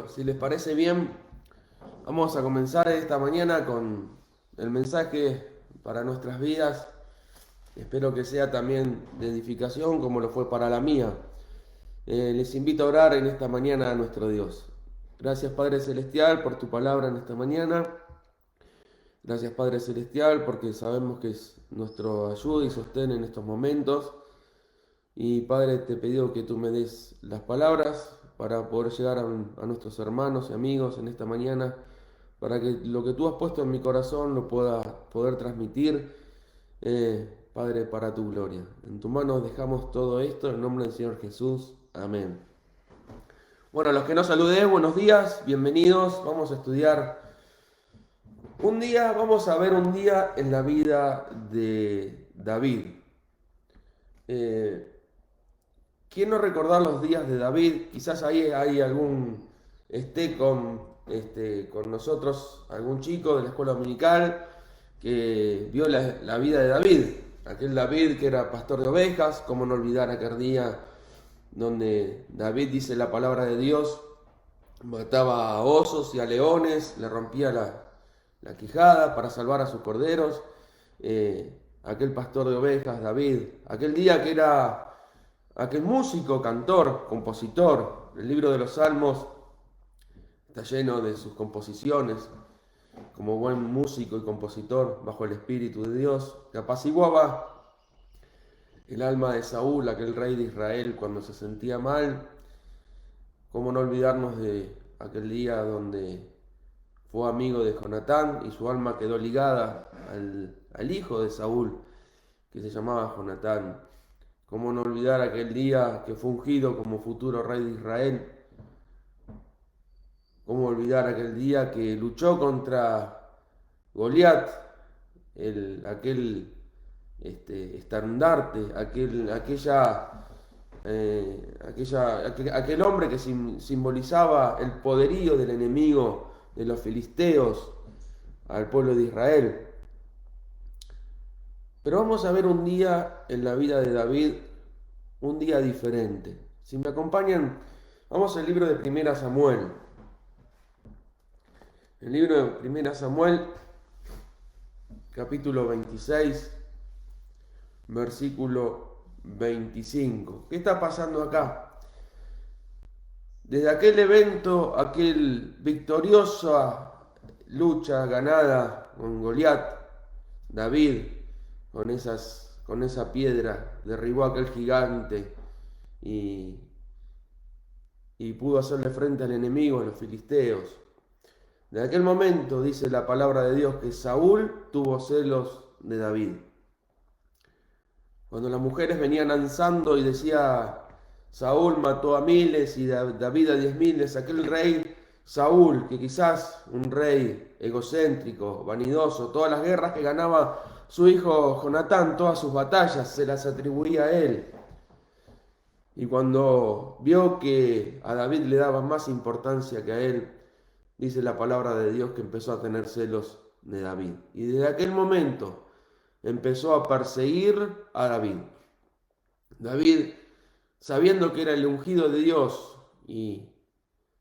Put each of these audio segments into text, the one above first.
Bueno, si les parece bien, vamos a comenzar esta mañana con el mensaje para nuestras vidas. Espero que sea también de edificación como lo fue para la mía. Les invito a orar en esta mañana a nuestro Dios. Gracias Padre Celestial por tu palabra en esta mañana. Gracias Padre Celestial porque sabemos que es nuestro ayuda y sostén en estos momentos. Y Padre, te pido que tú me des las palabras para poder llegar a nuestros hermanos y amigos en esta mañana, para que lo que tú has puesto en mi corazón lo pueda poder transmitir, Padre, para tu gloria. En tus manos dejamos todo esto, en el nombre del Señor Jesús. Amén. Bueno, a los que no saludé, buenos días, bienvenidos. Vamos a estudiar vamos a ver un día en la vida de David. Eh, ¿Quién no recordar los días de David? Quizás ahí hay algún, con nosotros, algún chico de la escuela dominical que vio la vida de David. Aquel David que era pastor de ovejas, cómo no olvidar aquel día donde David dice la palabra de Dios, mataba a osos y a leones, le rompía la quijada para salvar a sus corderos. Aquel pastor de ovejas, David, aquel día que era aquel músico, cantor, compositor. El libro de los Salmos está lleno de sus composiciones, como buen músico y compositor bajo el Espíritu de Dios, que apaciguaba el alma de Saúl, aquel rey de Israel, cuando se sentía mal. Cómo no olvidarnos de aquel día donde fue amigo de Jonatán y su alma quedó ligada al hijo de Saúl, que se llamaba Jonatán. Cómo no olvidar aquel día que fue ungido como futuro rey de Israel. Cómo olvidar aquel día que luchó contra Goliat, aquel estandarte, aquel hombre que simbolizaba el poderío del enemigo de los filisteos al pueblo de Israel. Pero vamos a ver un día en la vida de David, un día diferente. Si me acompañan, vamos al libro de Primera Samuel. El libro de Primera Samuel, capítulo 26, versículo 25. ¿Qué está pasando acá? Desde aquel evento, aquel victoriosa lucha ganada con Goliat, David, con esa piedra, derribó a aquel gigante y, y pudo hacerle frente al enemigo, a los filisteos. De aquel momento dice la palabra de Dios que Saúl tuvo celos de David. Cuando las mujeres venían ansando y decía, Saúl mató a miles y David a 10.000, aquel rey Saúl, que quizás un rey egocéntrico, vanidoso, todas las guerras que ganaba su hijo Jonatán, todas sus batallas se las atribuía a él. Y cuando vio que a David le daba más importancia que a él, dice la palabra de Dios que empezó a tener celos de David. Y desde aquel momento empezó a perseguir a David. David, sabiendo que era el ungido de Dios y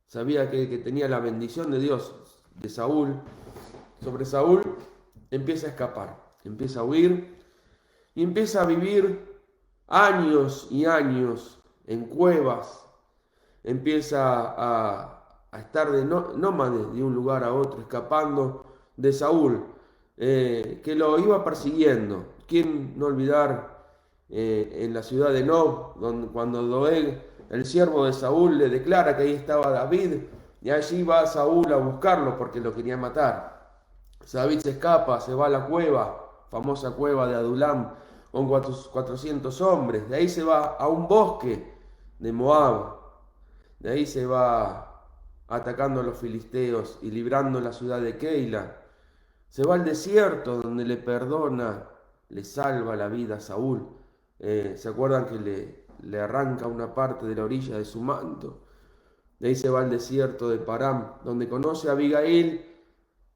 sabía que tenía la bendición de Dios de Saúl, sobre Saúl, empieza a escapar, empieza a huir y empieza a vivir años y años en cuevas, empieza a estar de nómade de un lugar a otro, escapando de Saúl, que lo iba persiguiendo. ¿Quién no olvidar en la ciudad de Nob, cuando Doeg, el siervo de Saúl, le declara que ahí estaba David, y allí va Saúl a buscarlo porque lo quería matar? David se escapa, se va a la cueva, famosa cueva de Adulam, con 400 hombres. De ahí se va a un bosque de Moab. De ahí se va atacando a los filisteos y librando la ciudad de Keila. Se va al desierto donde le perdona, le salva la vida a Saúl. ¿Se acuerdan que le arranca una parte de la orilla de su manto? De ahí se va al desierto de Param, donde conoce a Abigail,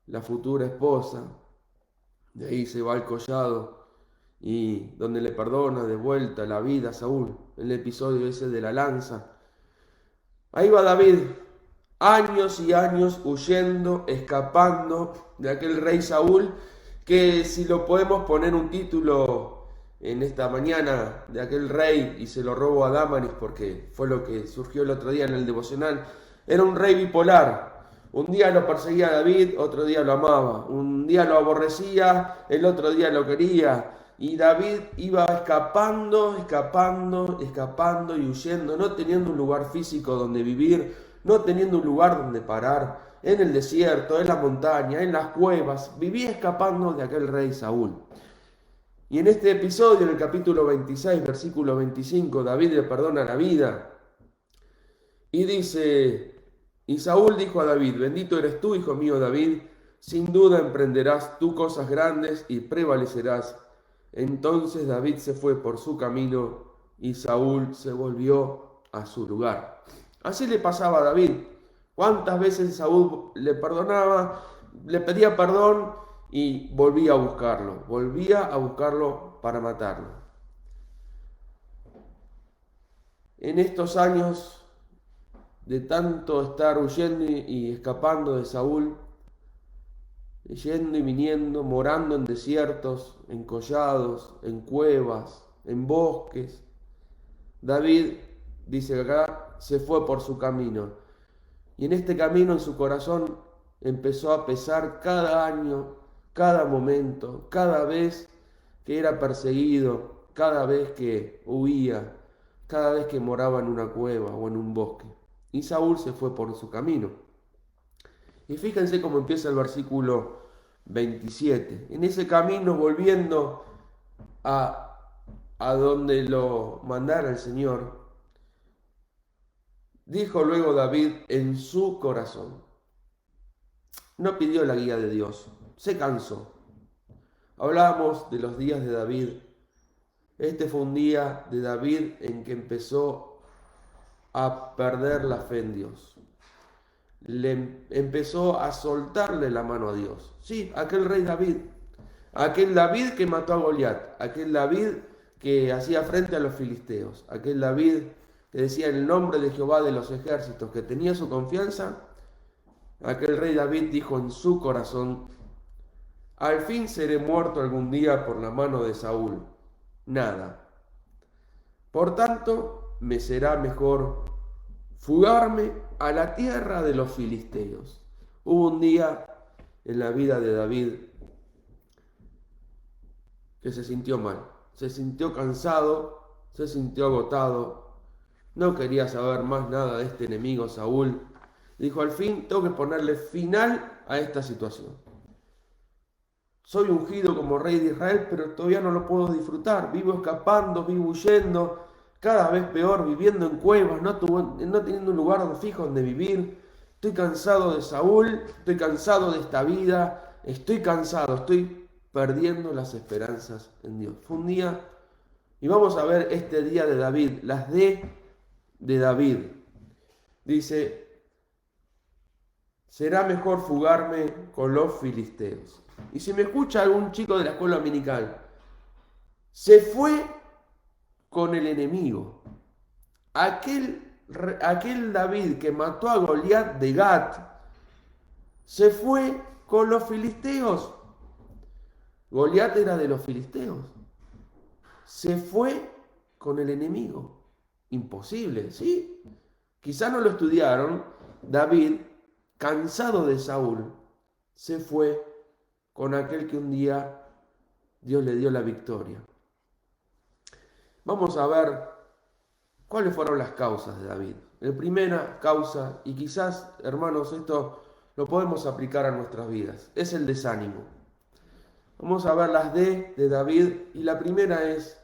la futura esposa. De ahí se va al collado y donde le perdona de vuelta la vida a Saúl, en el episodio ese de la lanza. Ahí va David años y años huyendo, escapando de aquel rey Saúl, que si lo podemos poner un título en esta mañana de aquel rey, y se lo robo a Damaris porque fue lo que surgió el otro día en el devocional, era un rey bipolar. Un día lo perseguía a David, otro día lo amaba. Un día lo aborrecía, el otro día lo quería. Y David iba escapando, escapando, escapando y huyendo, no teniendo un lugar físico donde vivir, no teniendo un lugar donde parar, en el desierto, en la montaña, en las cuevas. Vivía escapando de aquel rey Saúl. Y en este episodio, en el capítulo 26, versículo 25, David le perdona la vida. Y dice, y Saúl dijo a David, bendito eres tú, hijo mío David, sin duda emprenderás tú cosas grandes y prevalecerás. Entonces David se fue por su camino y Saúl se volvió a su lugar. Así le pasaba a David. ¿Cuántas veces Saúl le perdonaba, le pedía perdón y volvía a buscarlo para matarlo? En estos años de tanto estar huyendo y escapando de Saúl, yendo y viniendo, morando en desiertos, en collados, en cuevas, en bosques, David, dice que acá, se fue por su camino. Y en este camino en su corazón empezó a pesar cada año, cada momento, cada vez que era perseguido, cada vez que huía, cada vez que moraba en una cueva o en un bosque. Y Saúl se fue por su camino. Y fíjense cómo empieza el versículo 27. En ese camino, volviendo a donde lo mandara el Señor, dijo luego David en su corazón. No pidió la guía de Dios, se cansó. Hablábamos de los días de David. Este fue un día de David en que empezó a perder la fe en Dios. Empezó a soltarle la mano a Dios. Sí, aquel rey David, aquel David que mató a Goliat, aquel David que hacía frente a los filisteos, aquel David que decía el nombre de Jehová de los ejércitos, que tenía su confianza. Aquel rey David dijo en su corazón, al fin seré muerto algún día por la mano de Saúl. Nada. Por tanto, me será mejor fugarme a la tierra de los filisteos. Hubo un día en la vida de David que se sintió mal, se sintió cansado, se sintió agotado, no quería saber más nada de este enemigo Saúl. Dijo, al fin tengo que ponerle final a esta situación. Soy ungido como rey de Israel, pero todavía no lo puedo disfrutar. Vivo escapando, vivo huyendo, cada vez peor, viviendo en cuevas, no teniendo un lugar fijo donde vivir. Estoy cansado de Saúl, estoy cansado de esta vida, estoy cansado, estoy perdiendo las esperanzas en Dios. Fue un día, y vamos a ver este día de David, las de David. Dice, será mejor fugarme con los filisteos. Y si me escucha algún chico de la escuela dominical, se fue con el enemigo. Aquel David que mató a Goliat de Gat, se fue con los filisteos. Goliat era de los filisteos. Se fue con el enemigo. Imposible, ¿sí? Quizá no lo estudiaron. David, cansado de Saúl, se fue con aquel que un día Dios le dio la victoria. Vamos a ver cuáles fueron las causas de David. La primera causa, y quizás, hermanos, esto lo podemos aplicar a nuestras vidas, es el desánimo. Vamos a ver las de David, y la primera es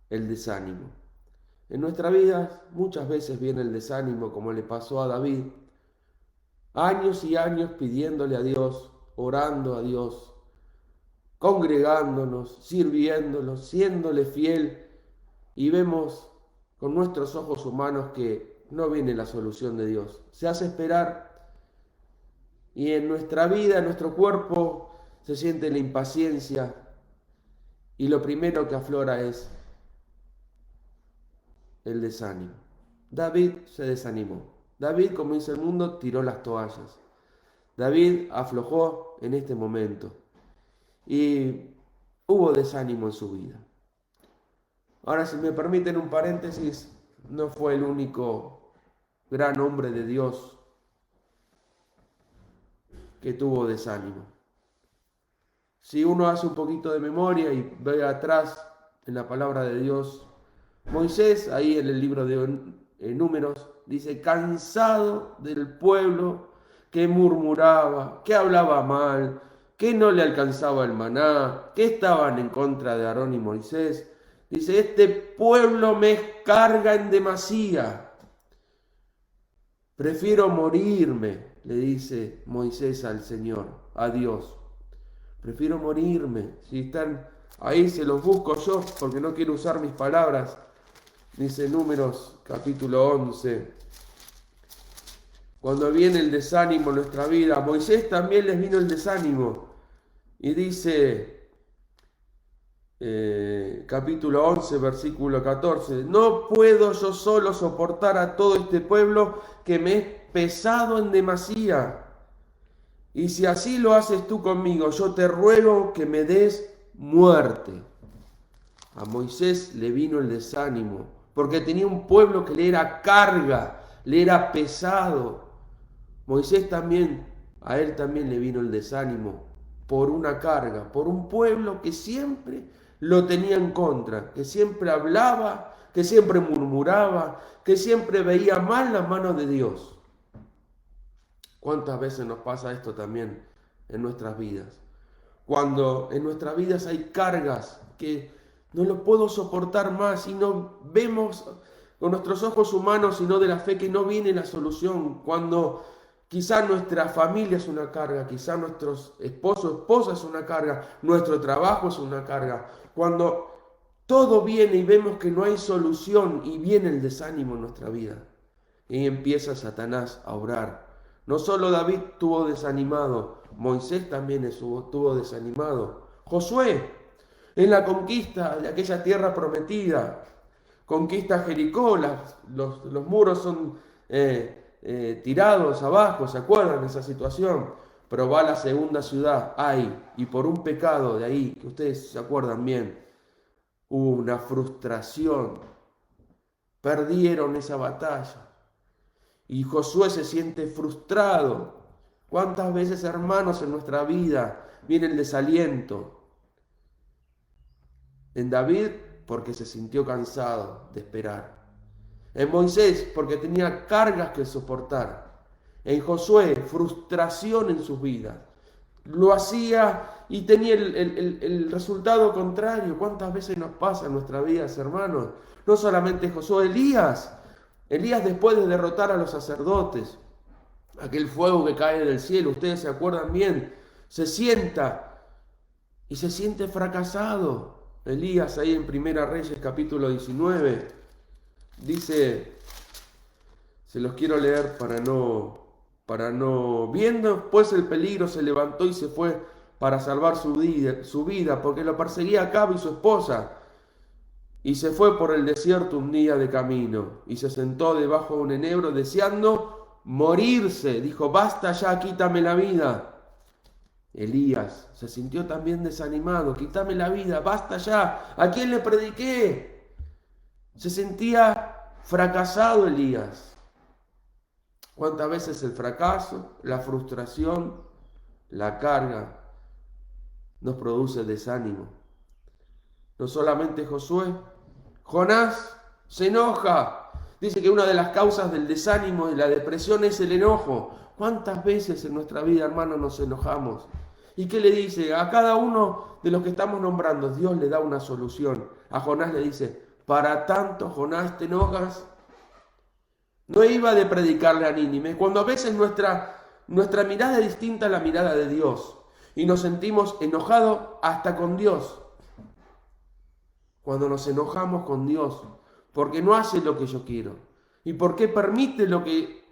el desánimo. En nuestra vida muchas veces viene el desánimo, como le pasó a David. Años y años pidiéndole a Dios, orando a Dios, congregándonos, sirviéndonos, siéndole fiel, y vemos con nuestros ojos humanos que no viene la solución de Dios. Se hace esperar, y en nuestra vida, en nuestro cuerpo, se siente la impaciencia, y lo primero que aflora es el desánimo. David se desanimó. David, como dice el mundo, tiró las toallas. David aflojó en este momento y hubo desánimo en su vida. Ahora, si me permiten un paréntesis, no fue el único gran hombre de Dios que tuvo desánimo. Si uno hace un poquito de memoria y ve atrás en la palabra de Dios, Moisés, ahí en el libro de Números, dice, cansado del pueblo que murmuraba, que hablaba mal, que no le alcanzaba el maná, que estaban en contra de Aarón y Moisés. Dice, este pueblo me carga en demasía. Prefiero morirme, le dice Moisés al Señor, a Dios. Prefiero morirme. Si están ahí, se los busco yo, porque no quiero usar mis palabras. Dice Números capítulo 11. Cuando viene el desánimo en nuestra vida, a Moisés también les vino el desánimo. Y dice capítulo 11, versículo 14, no puedo yo solo soportar a todo este pueblo que me es pesado en demasía. Y si así lo haces tú conmigo, yo te ruego que me des muerte. A Moisés le vino el desánimo, porque tenía un pueblo que le era carga, le era pesado. Moisés también, a él también le vino el desánimo por una carga, por un pueblo que siempre lo tenía en contra, que siempre hablaba, que siempre murmuraba, que siempre veía mal las manos de Dios. ¿Cuántas veces nos pasa esto también en nuestras vidas? Cuando en nuestras vidas hay cargas que no lo puedo soportar más y no vemos con nuestros ojos humanos, sino de la fe, que no viene la solución. Cuando quizá nuestra familia es una carga, quizá nuestros esposos, esposas es una carga, nuestro trabajo es una carga. Cuando todo viene y vemos que no hay solución y viene el desánimo en nuestra vida. Y empieza Satanás a obrar. No solo David estuvo desanimado, Moisés también estuvo desanimado. Josué, en la conquista de aquella tierra prometida, conquista Jericó, los muros son tirados abajo, ¿se acuerdan de esa situación? Pero va a la segunda ciudad, y por un pecado de ahí, que ustedes se acuerdan bien, hubo una frustración, perdieron esa batalla. Y Josué se siente frustrado. ¿Cuántas veces, hermanos, en nuestra vida viene el desaliento? En David, porque se sintió cansado de esperar. En Moisés, porque tenía cargas que soportar. En Josué, frustración en sus vidas. Lo hacía y tenía el resultado contrario. ¿Cuántas veces nos pasa en nuestras vidas, hermanos? No solamente Josué, Elías después de derrotar a los sacerdotes, aquel fuego que cae del cielo, ustedes se acuerdan bien, se sienta y se siente fracasado. Elías ahí en Primera Reyes capítulo 19 dice, se los quiero leer para no, viendo pues el peligro se levantó y se fue para salvar su vida, porque lo perseguía Acab y su esposa. Y se fue por el desierto un día de camino, y se sentó debajo de un enebro deseando morirse. Dijo, basta ya, quítame la vida. Elías se sintió también desanimado, quítame la vida, basta ya. ¿A quién le prediqué? Se sentía fracasado Elías. ¿Cuántas veces el fracaso, la frustración, la carga nos produce desánimo? No solamente Josué, Jonás se enoja. Dice que una de las causas del desánimo y la depresión es el enojo. ¿Cuántas veces en nuestra vida, hermanos, nos enojamos? ¿Y qué le dice? A cada uno de los que estamos nombrando, Dios le da una solución. A Jonás le dice, para tanto, Jonás, ¿te enojas? No iba de predicarle a Nínive. Cuando a veces nuestra mirada es distinta a la mirada de Dios y nos sentimos enojados hasta con Dios. Cuando nos enojamos con Dios, porque no hace lo que yo quiero y porque permite lo que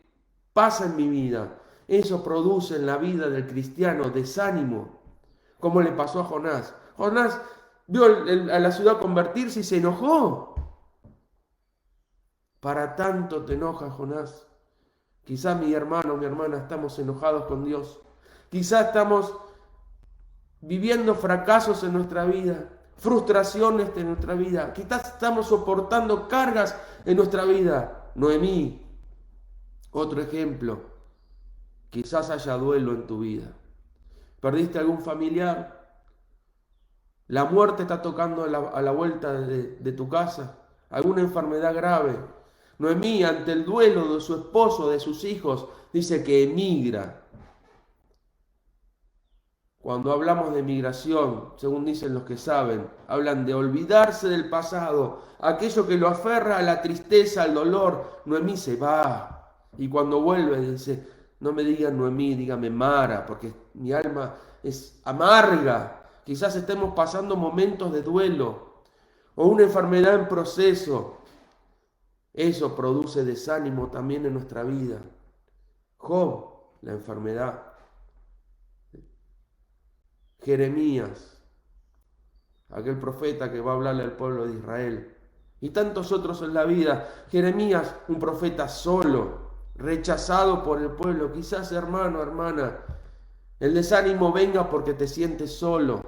pasa en mi vida, eso produce en la vida del cristiano desánimo, como le pasó a Jonás. Jonás vio a la ciudad convertirse y se enojó. Para tanto te enojas, Jonás. Quizá mi hermano, mi hermana, estamos enojados con Dios. Quizá estamos viviendo fracasos en nuestra vida, frustraciones en nuestra vida. Quizás estamos soportando cargas en nuestra vida. Noemí, otro ejemplo. Quizás haya duelo en tu vida. ¿Perdiste algún familiar? ¿La muerte está tocando a la vuelta de tu casa? ¿Alguna enfermedad grave? Noemí, ante el duelo de su esposo, de sus hijos, dice que emigra. Cuando hablamos de migración, según dicen los que saben, hablan de olvidarse del pasado, aquello que lo aferra a la tristeza, al dolor. Noemí se va. Y cuando vuelve dice, no me digan Noemí, dígame Mara, porque mi alma es amarga. Quizás estemos pasando momentos de duelo o una enfermedad en proceso. Eso produce desánimo también en nuestra vida. Job, la enfermedad. Jeremías, aquel profeta que va a hablarle al pueblo de Israel. Y tantos otros en la vida. Jeremías, un profeta solo, rechazado por el pueblo. Quizás, hermano, hermana, el desánimo venga porque te sientes solo,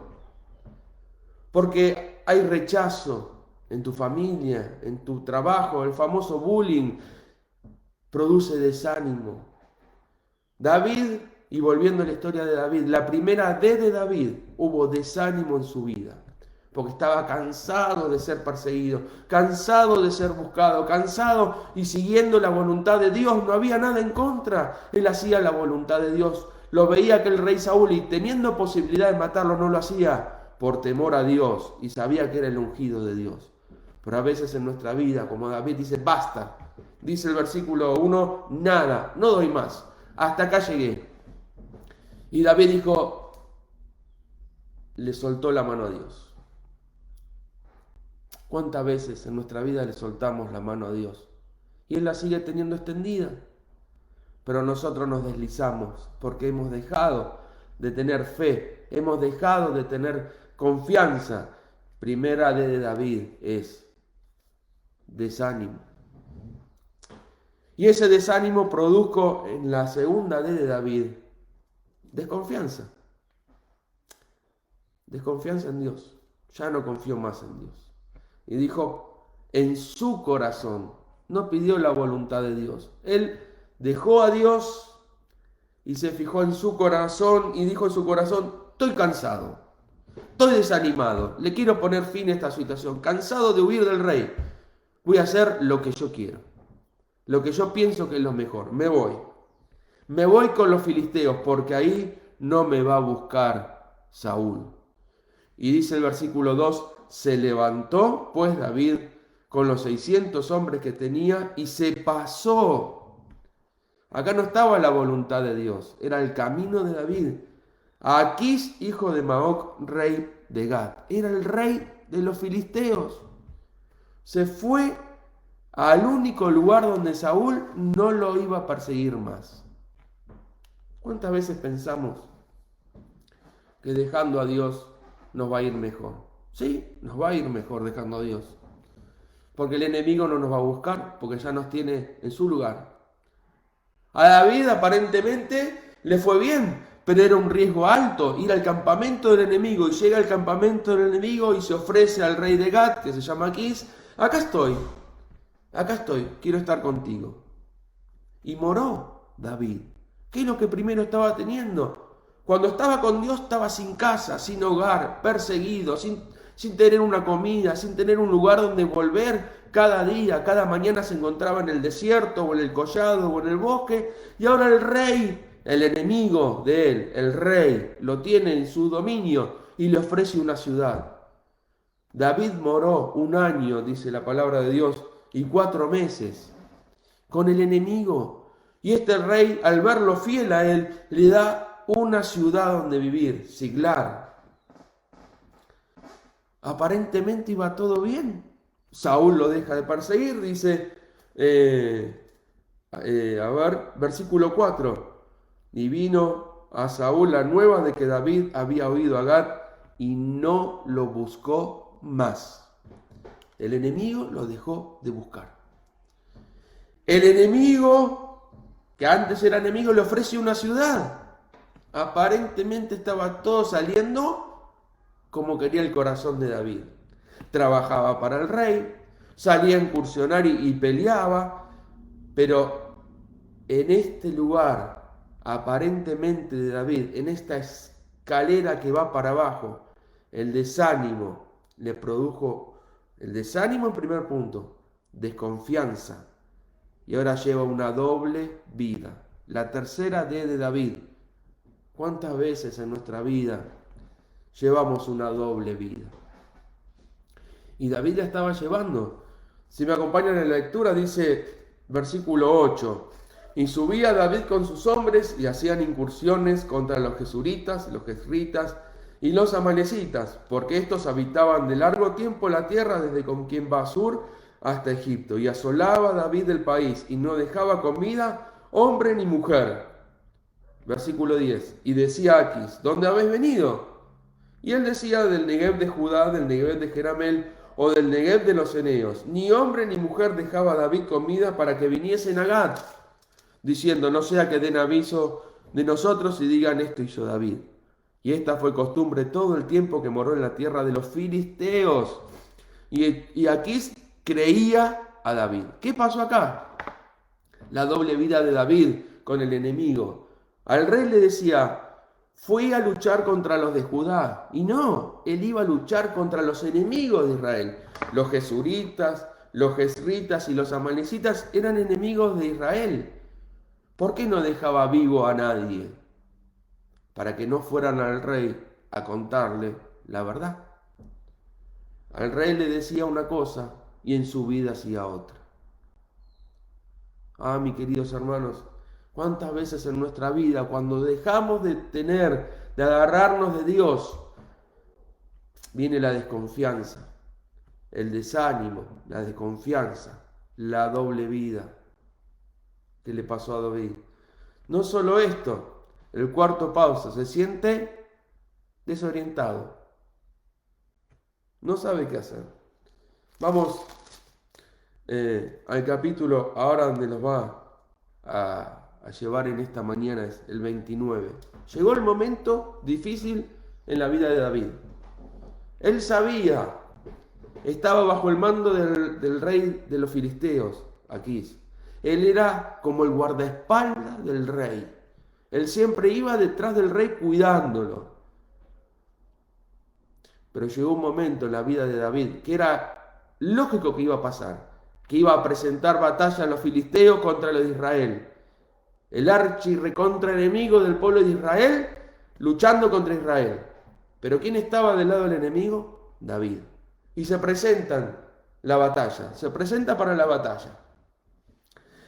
porque hay rechazo en tu familia, en tu trabajo. El famoso bullying produce desánimo. David, y volviendo a la historia de David, la primera D de David, hubo desánimo en su vida, porque estaba cansado de ser perseguido, cansado de ser buscado, cansado y siguiendo la voluntad de Dios. No había nada en contra, él hacía la voluntad de Dios. Lo veía que el rey Saúl, y teniendo posibilidad de matarlo, no lo hacía por temor a Dios, y sabía que era el ungido de Dios. Pero a veces en nuestra vida, como David dice, basta. Dice el versículo 1, nada, no doy más, hasta acá llegué. Y David dijo, le soltó la mano a Dios. ¿Cuántas veces en nuestra vida le soltamos la mano a Dios? Y Él la sigue teniendo extendida. Pero nosotros nos deslizamos porque hemos dejado de tener fe, hemos dejado de tener confianza. Primera de David es desánimo. Y ese desánimo produjo en la segunda de David desconfianza. Desconfianza en Dios. Ya no confió más en Dios. Y dijo, en su corazón, no pidió la voluntad de Dios. Él dejó a Dios y se fijó en su corazón y dijo en su corazón, estoy cansado, estoy desanimado, le quiero poner fin a esta situación, cansado de huir del rey. Voy a hacer lo que yo quiero, lo que yo pienso que es lo mejor. Me voy con los filisteos porque ahí no me va a buscar Saúl. Y dice el versículo 2, se levantó pues David con los 600 hombres que tenía y se pasó. Acá no estaba la voluntad de Dios, era el camino de David. A Aquís, hijo de Maoc, rey de Gad. Era el rey de los filisteos. Se fue al único lugar donde Saúl no lo iba a perseguir más. ¿Cuántas veces pensamos que dejando a Dios nos va a ir mejor? Sí, nos va a ir mejor dejando a Dios. Porque el enemigo no nos va a buscar, porque ya nos tiene en su lugar. A David aparentemente le fue bien, pero era un riesgo alto ir al campamento del enemigo. Y llega al campamento del enemigo y se ofrece al rey de Gad, que se llama Aquís. Acá estoy, quiero estar contigo. Y moró David. ¿Qué es lo que primero estaba teniendo? Cuando estaba con Dios estaba sin casa, sin hogar, perseguido, sin tener una comida, sin tener un lugar donde volver cada día. Cada mañana se encontraba en el desierto o en el collado o en el bosque. Y ahora el rey, el enemigo de él, el rey, lo tiene en su dominio y le ofrece una ciudad. David moró 1 año, dice la palabra de Dios, y 4 meses con el enemigo. Y este rey, al verlo fiel a él, le da una ciudad donde vivir, Siglar. Aparentemente iba todo bien. Saúl lo deja de perseguir, dice, versículo 4. Y vino a Saúl la nueva de que David había oído a Gad y no lo buscó más. El enemigo lo dejó de buscar. El enemigo que antes era enemigo, le ofrece una ciudad. Aparentemente estaba todo saliendo como quería el corazón de David. Trabajaba para el rey, salía a incursionar y peleaba, pero en este lugar, aparentemente de David, en esta escalera que va para abajo, el desánimo le produjo, el desánimo en primer punto, desconfianza, y ahora lleva una doble vida. La tercera D de David. ¿Cuántas veces en nuestra vida llevamos una doble vida? Y David la estaba llevando. Si me acompañan en la lectura, dice versículo 8. Y subía David con sus hombres y hacían incursiones contra los jesuritas, los jezritas y los amalecitas, porque estos habitaban de largo tiempo la tierra desde con quien va sur hasta Egipto. Y asolaba David el país y no dejaba comida hombre ni mujer. Versículo 10. Y decía Aquis, ¿dónde habéis venido? Y él decía, del Negev de Judá, del Negev de Jeramel o del Negev de los Eneos. Ni hombre ni mujer dejaba David comida para que viniesen a Gad, diciendo, no sea que den aviso de nosotros y digan, esto hizo David. Y esta fue costumbre todo el tiempo que moró en la tierra de los filisteos. Y Aquis creía a David. ¿Qué pasó acá? La doble vida de David con el enemigo. Al rey le decía, fui a luchar contra los de Judá. Y no, él iba a luchar contra los enemigos de Israel. Los jesuritas, los jezritas y los amalecitas eran enemigos de Israel. ¿Por qué no dejaba vivo a nadie? Para que no fueran al rey a contarle la verdad. Al rey le decía una cosa y en su vida hacía otra. Ah, mis queridos hermanos, ¿cuántas veces en nuestra vida, cuando dejamos de agarrarnos de Dios, viene la desconfianza, el desánimo, la desconfianza, la doble vida que le pasó a David? No solo esto, el cuarto pausa, se siente desorientado, no sabe qué hacer. Vamos al capítulo ahora donde nos va a llevar en esta mañana, es el 29. Llegó el momento difícil en la vida de David. Él sabía, estaba bajo el mando del rey de los filisteos, Aquis. Él era como el guardaespaldas del rey. Él siempre iba detrás del rey cuidándolo. Pero llegó un momento en la vida de David que era lógico que iba a pasar, que iba a presentar batalla a los filisteos contra los de Israel. El archi recontra enemigo del pueblo de Israel, luchando contra Israel. Pero ¿quién estaba del lado del enemigo? David. Y se presentan la batalla, se presenta para la batalla.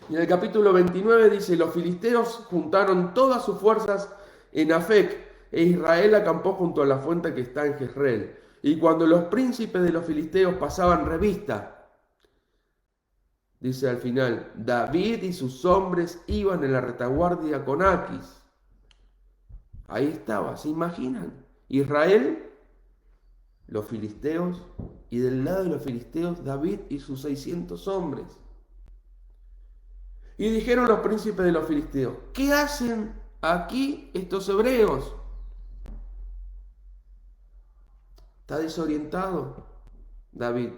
Y en el capítulo 29 dice, los filisteos juntaron todas sus fuerzas en Afec, e Israel acampó junto a la fuente que está en Jezreel. Y cuando los príncipes de los filisteos pasaban revista, dice al final, David y sus hombres iban en la retaguardia con Aquis. Ahí estaba, ¿se imaginan? Israel, los filisteos, y del lado de los filisteos, David y sus 600 hombres. Y dijeron los príncipes de los filisteos, ¿qué hacen aquí estos hebreos? ¿Está desorientado David?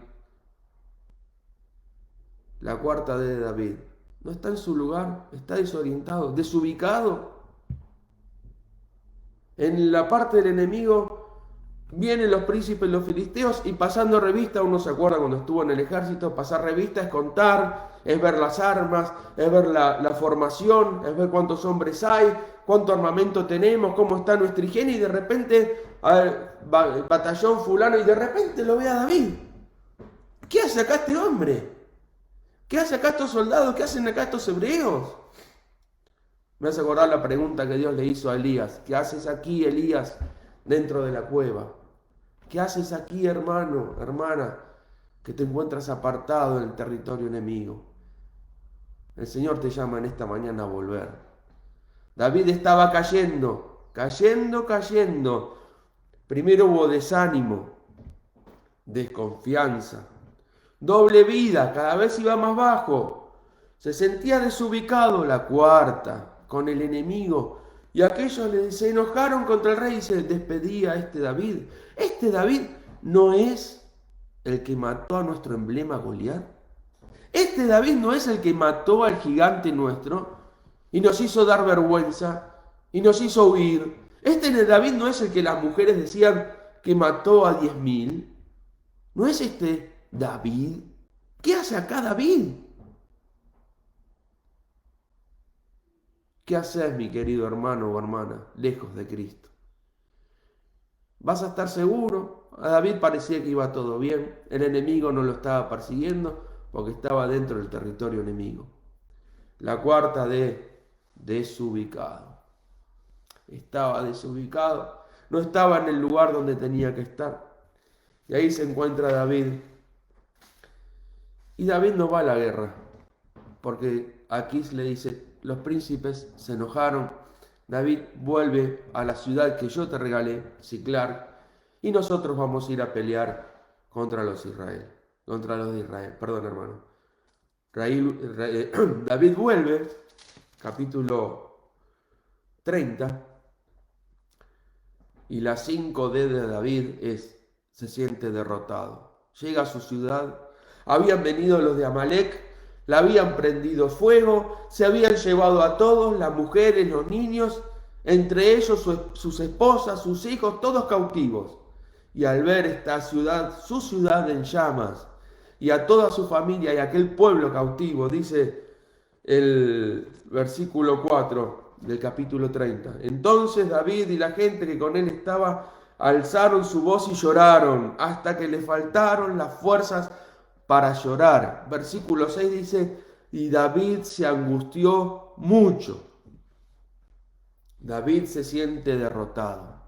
La cuarta D de David. No está en su lugar, está desorientado, desubicado. En la parte del enemigo vienen los príncipes, los filisteos, y pasando revista, uno se acuerda cuando estuvo en el ejército, pasar revista es contar, es ver las armas, es ver la formación, es ver cuántos hombres hay, cuánto armamento tenemos, cómo está nuestra higiene, y de repente, batallón fulano, y de repente lo ve a David. ¿Qué hace acá este hombre? ¿Qué hace acá estos soldados? ¿Qué hacen acá estos hebreos? Me hace acordar la pregunta que Dios le hizo a Elías. ¿Qué haces aquí, Elías, dentro de la cueva? ¿Qué haces aquí, hermano, hermana, que te encuentras apartado en el territorio enemigo? El Señor te llama en esta mañana a volver. David estaba cayendo. Primero hubo desánimo, desconfianza, doble vida, cada vez iba más bajo. Se sentía desubicado. La cuarta, con el enemigo. Y aquellos se enojaron contra el rey y se despedía a este David. Este David no es el que mató a nuestro emblema Goliat. Este David no es el que mató al gigante nuestro y nos hizo dar vergüenza y nos hizo huir. Este David no es el que las mujeres decían que mató a 10.000. ¿No es este David? ¿Qué hace acá David? ¿Qué haces, mi querido hermano o hermana, lejos de Cristo? ¿Vas a estar seguro? A David parecía que iba todo bien. El enemigo no lo estaba persiguiendo porque estaba dentro del territorio enemigo. La cuarta desubicado. Estaba desubicado. No estaba en el lugar donde tenía que estar. Y ahí se encuentra David. Y David no va a la guerra. Porque Aquís le dice, los príncipes se enojaron. David vuelve a la ciudad que yo te regalé, Siclag, y nosotros vamos a ir a pelear contra los de Israel. Perdón, hermano. David vuelve, capítulo 30, y la 5D de David se siente derrotado. Llega a su ciudad, habían venido los de Amalek, la habían prendido fuego, se habían llevado a todos, las mujeres, los niños, entre ellos sus esposas, sus hijos, todos cautivos. Y al ver esta ciudad, su ciudad en llamas, y a toda su familia y a aquel pueblo cautivo, dice el versículo 4 del capítulo 30. Entonces David y la gente que con él estaba alzaron su voz y lloraron hasta que le faltaron las fuerzas para llorar. Versículo 6 dice, y David se angustió mucho. David se siente derrotado.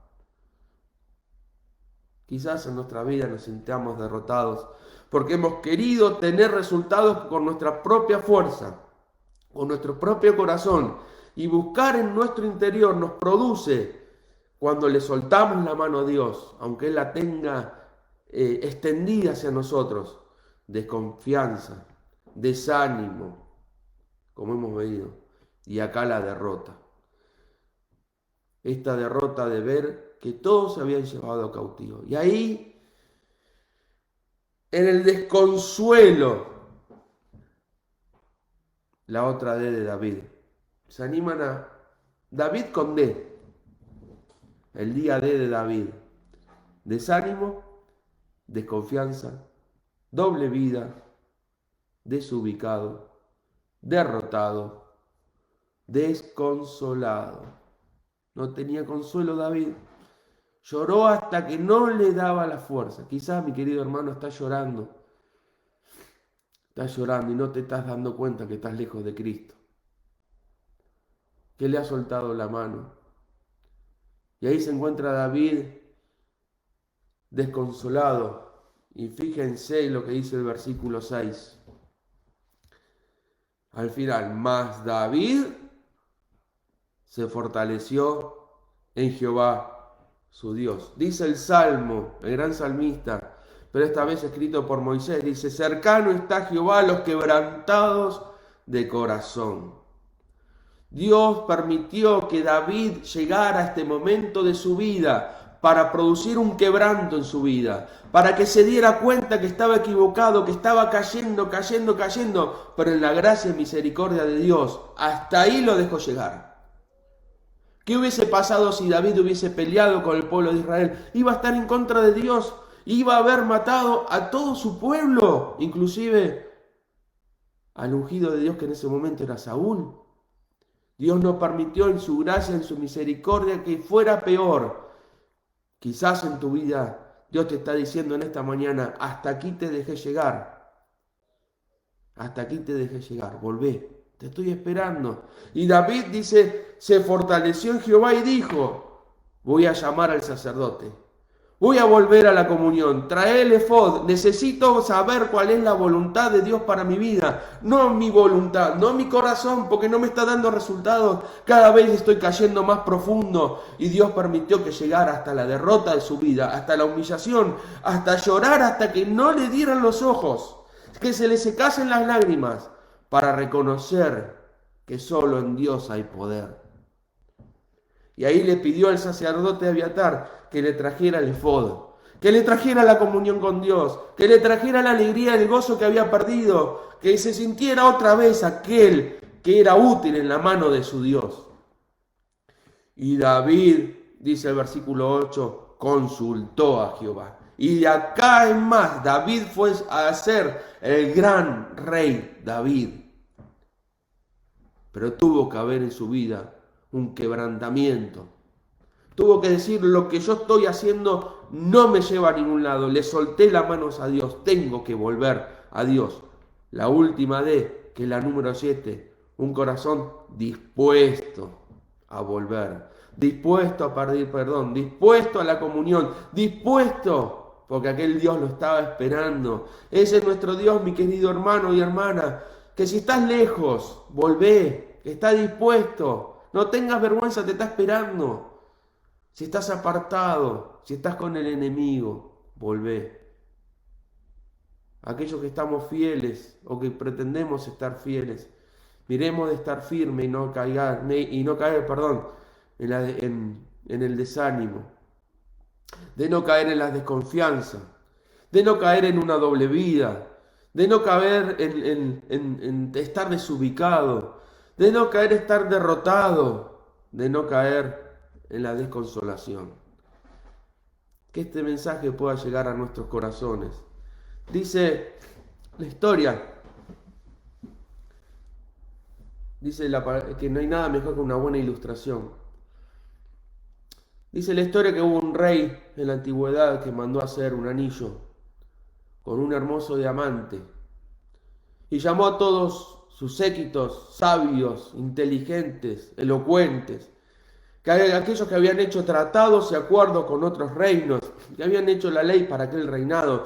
Quizás en nuestra vida nos sintamos derrotados porque hemos querido tener resultados con nuestra propia fuerza, con nuestro propio corazón, y buscar en nuestro interior nos produce, cuando le soltamos la mano a Dios, aunque Él la tenga extendida hacia nosotros, desconfianza, desánimo, como hemos veído, y acá la derrota. Esta derrota de ver que todos se habían llevado cautivo. Y ahí, en el desconsuelo, la otra D de David. Se animan a David con D. El día D de David. Desánimo, desconfianza, doble vida, desubicado, derrotado, desconsolado. No tenía consuelo David. Lloró hasta que no le daba la fuerza. Quizás, mi querido hermano, estás llorando. Estás llorando y no te estás dando cuenta que estás lejos de Cristo. Que le ha soltado la mano. Y ahí se encuentra David desconsolado. Y fíjense lo que dice el versículo 6. Al final, más David se fortaleció en Jehová su Dios. Dice el Salmo, el gran salmista, pero esta vez escrito por Moisés, dice, cercano está Jehová a los quebrantados de corazón. Dios permitió que David llegara a este momento de su vida para producir un quebranto en su vida, para que se diera cuenta que estaba equivocado, que estaba cayendo, pero en la gracia y misericordia de Dios, hasta ahí lo dejó llegar. ¿Qué hubiese pasado si David hubiese peleado con el pueblo de Israel? Iba a estar en contra de Dios, iba a haber matado a todo su pueblo, inclusive al ungido de Dios que en ese momento era Saúl. Dios no permitió en su gracia, en su misericordia, que fuera peor. Quizás en tu vida Dios te está diciendo en esta mañana, hasta aquí te dejé llegar. Hasta aquí te dejé llegar, volvé. Te estoy esperando. Y David dice, se fortaleció en Jehová y dijo, voy a llamar al sacerdote. Voy a volver a la comunión. Trae el efod. Necesito saber cuál es la voluntad de Dios para mi vida. No mi voluntad, no mi corazón, porque no me está dando resultados. Cada vez estoy cayendo más profundo. Y Dios permitió que llegara hasta la derrota de su vida, hasta la humillación, hasta llorar, hasta que no le dieran los ojos, que se le secasen las lágrimas, para reconocer que solo en Dios hay poder. Y ahí le pidió al sacerdote Abiatar que le trajera el efod, que le trajera la comunión con Dios, que le trajera la alegría, el gozo que había perdido, que se sintiera otra vez aquel que era útil en la mano de su Dios. Y David, dice el versículo 8, consultó a Jehová. Y de acá en más, David fue a ser el gran rey David. Pero tuvo que haber en su vida un quebrantamiento. Tuvo que decir, lo que yo estoy haciendo no me lleva a ningún lado. Le solté las manos a Dios. Tengo que volver a Dios. La última D, que es la número 7. Un corazón dispuesto a volver. Dispuesto a pedir perdón. Dispuesto a la comunión. Dispuesto, porque aquel Dios lo estaba esperando. Ese es nuestro Dios, mi querido hermano y hermana. Que si estás lejos, volvé. Está dispuesto. No tengas vergüenza, te está esperando. Si estás apartado, si estás con el enemigo, volvé. Aquellos que estamos fieles o que pretendemos estar fieles, miremos de estar firme y no caer, en el desánimo, de no caer en la desconfianza, de no caer en una doble vida, de no caer en estar desubicado, de no caer en estar derrotado, de no caer en la desconsolación. Que este mensaje pueda llegar a nuestros corazones. Dice la historia, que no hay nada mejor que una buena ilustración. Dice la historia que hubo un rey en la antigüedad que mandó a hacer un anillo con un hermoso diamante y llamó a todos sus séquitos sabios, inteligentes, elocuentes, que aquellos que habían hecho tratados y acuerdos con otros reinos, que habían hecho la ley para aquel reinado,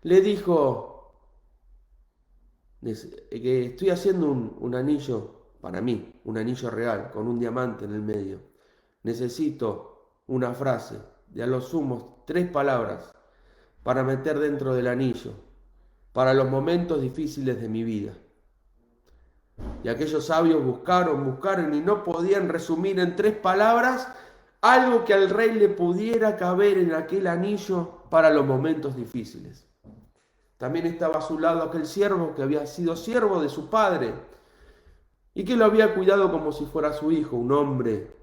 le dijo que estoy haciendo un anillo para mí, un anillo real, con un diamante en el medio. Necesito una frase, de a lo sumo 3 palabras, para meter dentro del anillo, para los momentos difíciles de mi vida. Y aquellos sabios buscaron y no podían resumir en 3 palabras algo que al rey le pudiera caber en aquel anillo para los momentos difíciles. También estaba a su lado aquel siervo que había sido siervo de su padre y que lo había cuidado como si fuera su hijo, un hombre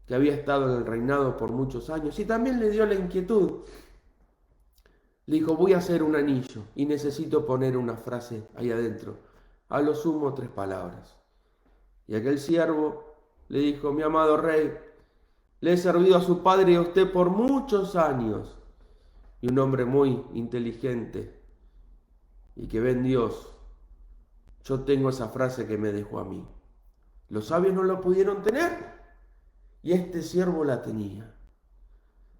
que había estado en el reinado por muchos años, y también le dio la inquietud. Le dijo, voy a hacer un anillo y necesito poner una frase ahí adentro, a lo sumo 3 palabras. Y aquel siervo le dijo, mi amado rey, le he servido a su padre y a usted por muchos años, y un hombre muy inteligente y que ve en Dios, yo tengo esa frase que me dejó a mí. Los sabios no la pudieron tener y este siervo la tenía.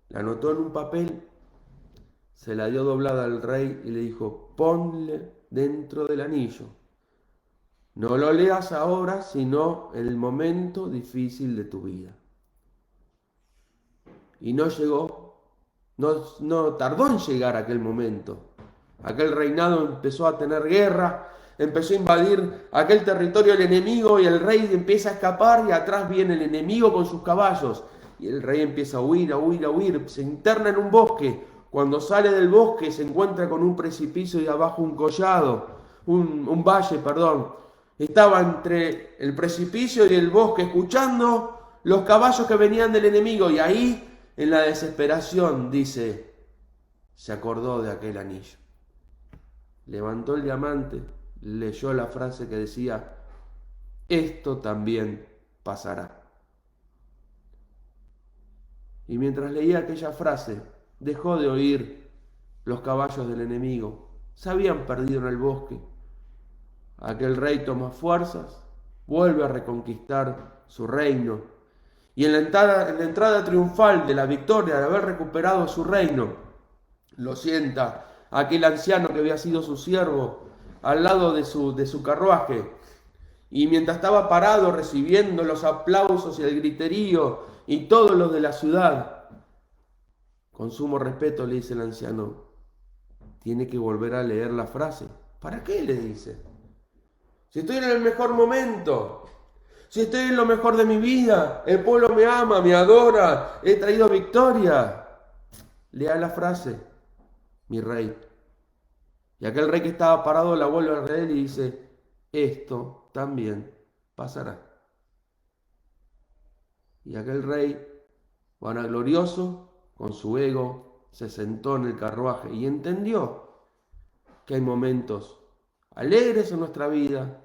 La anotó en un papel, se la dio doblada al rey y le dijo, ponle dentro del anillo. No lo leas ahora, sino en el momento difícil de tu vida. Y no llegó, no tardó en llegar aquel momento. Aquel reinado empezó a tener guerra, empezó a invadir aquel territorio el enemigo y el rey empieza a escapar y atrás viene el enemigo con sus caballos. Y el rey empieza a huir, se interna en un bosque. Cuando sale del bosque se encuentra con un precipicio y abajo un collado, un valle, perdón. Estaba entre el precipicio y el bosque escuchando los caballos que venían del enemigo y ahí, en la desesperación, dice, se acordó de aquel anillo. Levantó el diamante, leyó la frase que decía, esto también pasará. Y mientras leía aquella frase, dejó de oír los caballos del enemigo. Se habían perdido en el bosque. Aquel rey toma fuerzas, vuelve a reconquistar su reino. Y en la entrada triunfal de la victoria, de haber recuperado su reino, lo sienta aquel anciano que había sido su siervo al lado de su carruaje. Y mientras estaba parado recibiendo los aplausos y el griterío y todos los de la ciudad, con sumo respeto le dice el anciano, tiene que volver a leer la frase. ¿Para qué? Le dice. si estoy en el mejor momento, si estoy en lo mejor de mi vida, el pueblo me ama, me adora, he traído victoria. Lea la frase, mi rey. Y aquel rey que estaba parado la vuelve a él y dice, esto también pasará. Y aquel rey, vanaglorioso, con su ego, se sentó en el carruaje y entendió que hay momentos alegres en nuestra vida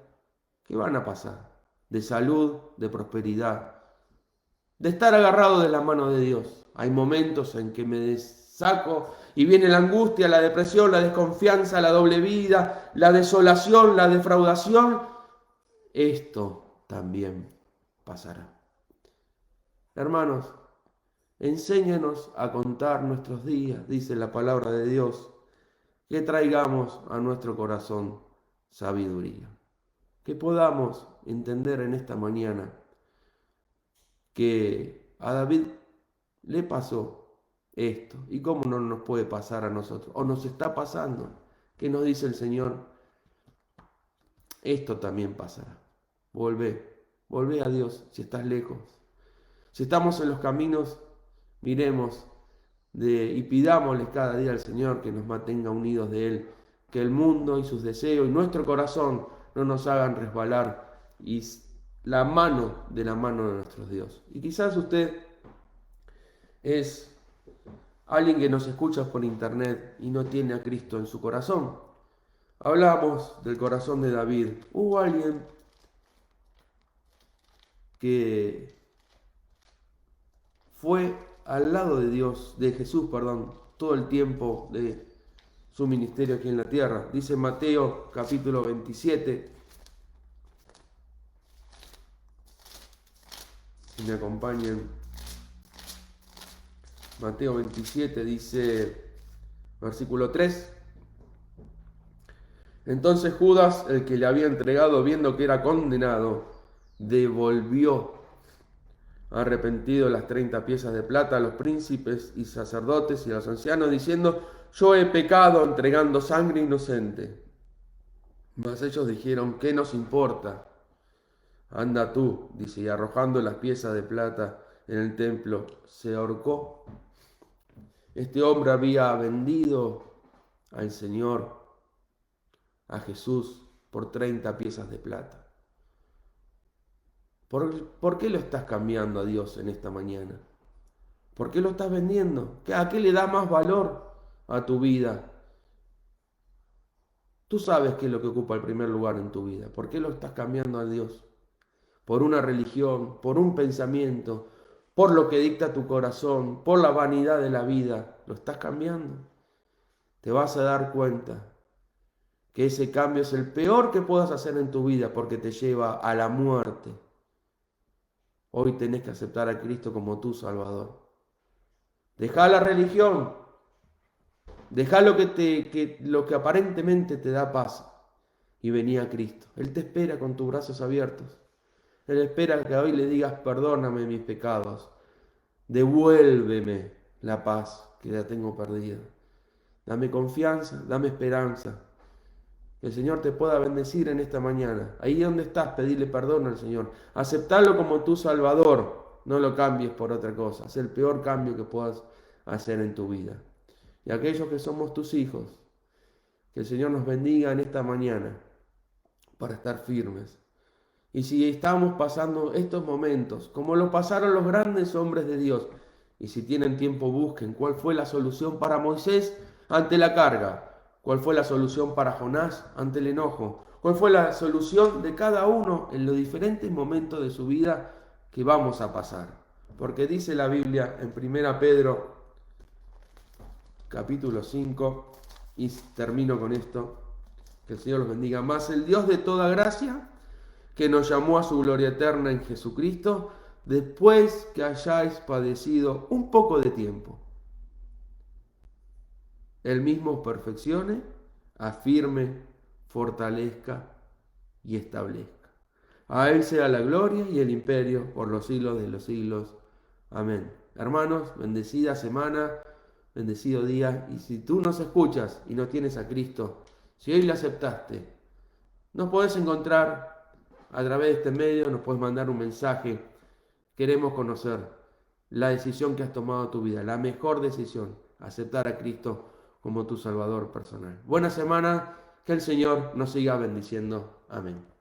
que van a pasar, de salud, de prosperidad, de estar agarrado de la mano de Dios. Hay momentos en que me desaco y viene la angustia, la depresión, la desconfianza, la doble vida, la desolación, la defraudación. Esto también pasará. Hermanos, enséñanos a contar nuestros días, dice la palabra de Dios, que traigamos a nuestro corazón sabiduría, que podamos entender en esta mañana que a David le pasó esto y cómo no nos puede pasar a nosotros, o nos está pasando, que nos dice el Señor, esto también pasará. Volvé a Dios si estás lejos. Si estamos en los caminos, miremos y pidámosle cada día al Señor que nos mantenga unidos de Él, que el mundo y sus deseos y nuestro corazón no nos hagan resbalar y la mano de nuestro Dios. Y quizás usted es alguien que nos escucha por internet y no tiene a Cristo en su corazón. Hablamos del corazón de David. Hubo alguien que fue al lado de Dios, de Jesús, perdón, todo el tiempo de su ministerio aquí en la tierra. Dice Mateo capítulo 27. Si me acompañan. Mateo 27 dice, versículo 3. Entonces Judas, el que le había entregado, viendo que era condenado, devolvió arrepentido las 30 piezas de plata a los príncipes y sacerdotes y a los ancianos, diciendo, yo he pecado entregando sangre inocente. Mas ellos dijeron, ¿qué nos importa? Anda tú, dice, y arrojando las piezas de plata en el templo, se ahorcó. Este hombre había vendido al Señor, a Jesús, por 30 piezas de plata. ¿Por qué lo estás cambiando a Dios en esta mañana? ¿Por qué lo estás vendiendo? ¿A qué le da más valor a tu vida? Tú sabes qué es lo que ocupa el primer lugar en tu vida. ¿Por qué lo estás cambiando a Dios? ¿Por una religión, por un pensamiento, por lo que dicta tu corazón, por la vanidad de la vida? ¿Lo estás cambiando? Te vas a dar cuenta que ese cambio es el peor que puedas hacer en tu vida porque te lleva a la muerte. Hoy tenés que aceptar a Cristo como tu Salvador. Deja la religión, deja lo que aparentemente te da paz y vení a Cristo. Él te espera con tus brazos abiertos. Él espera que hoy le digas, perdóname mis pecados, devuélveme la paz que ya tengo perdida. Dame confianza, dame esperanza. Que el Señor te pueda bendecir en esta mañana. Ahí donde estás, pedirle perdón al Señor. Aceptarlo como tu Salvador. No lo cambies por otra cosa. Es el peor cambio que puedas hacer en tu vida. Y aquellos que somos tus hijos, que el Señor nos bendiga en esta mañana para estar firmes. Y si estamos pasando estos momentos, como lo pasaron los grandes hombres de Dios, y si tienen tiempo busquen cuál fue la solución para Moisés ante la carga, cuál fue la solución para Jonás ante el enojo, cuál fue la solución de cada uno en los diferentes momentos de su vida que vamos a pasar. Porque dice la Biblia en 1 Pedro capítulo 5, y termino con esto, que el Señor los bendiga, más el Dios de toda gracia, que nos llamó a su gloria eterna en Jesucristo, después que hayáis padecido un poco de tiempo. Él mismo os perfeccione, afirme, fortalezca y establezca. A Él sea la gloria y el imperio por los siglos de los siglos. Amén. Hermanos, bendecida semana, bendecido día. Y si tú nos escuchas y no tienes a Cristo, si hoy le aceptaste, Nos podés encontrar a través de este medio, nos podés mandar un mensaje. Queremos conocer la decisión que has tomado en tu vida, la mejor decisión, aceptar a Cristo como tu Salvador personal. Buena semana, que el Señor nos siga bendiciendo. Amén.